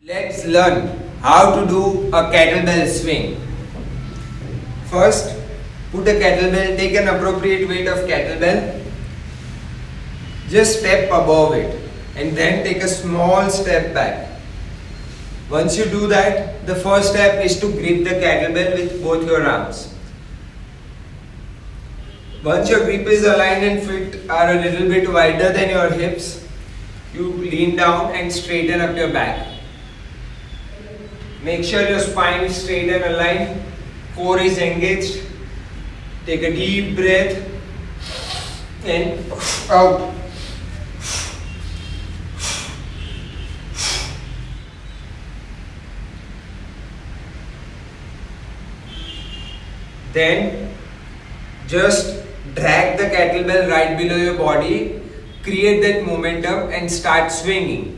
Let's learn how to do a kettlebell swing. First, put a kettlebell, take an appropriate weight of kettlebell, just step above it and then take a small step back. Once you do that, the first step is to grip the kettlebell with both your arms. Once your grip is aligned and feet are a little bit wider than your hips, you lean down and straighten up your back. Make sure your spine is straight and aligned, core is engaged. Take a deep breath and out. Then just drag the kettlebell right below your body, create that momentum and start swinging.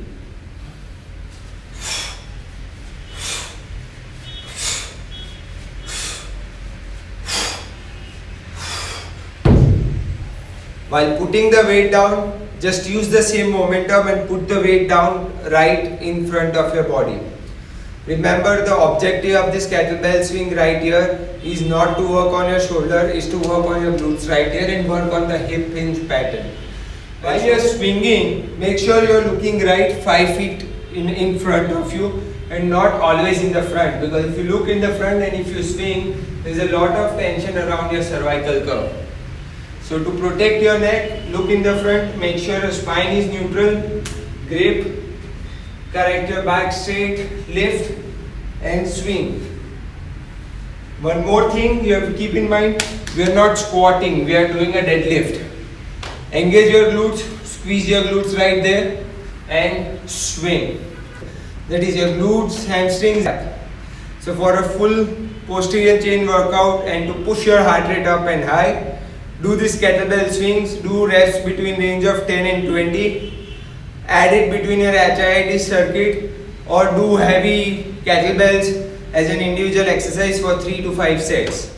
While putting the weight down, just use the same momentum and put the weight down right in front of your body. Remember, the objective of this kettlebell swing right here is not to work on your shoulder, is to work on your glutes right here and work on the hip hinge pattern. While you are swinging, make sure you are looking right 5 feet in front of you and not always in the front, because if you look in the front and if you swing, there is a lot of tension around your cervical curve. So to protect your neck, look in the front, make sure your spine is neutral, grip, correct your back straight, lift and swing. One more thing you have to keep in mind, we are not squatting, we are doing a deadlift. Engage your glutes, squeeze your glutes right there and swing. That is your glutes, hamstrings. So for a full posterior chain workout and to push your heart rate up and high, do this kettlebell swings, do reps between range of 10 and 20, add it between your HIIT circuit or do heavy kettlebells as an individual exercise for 3 to 5 sets.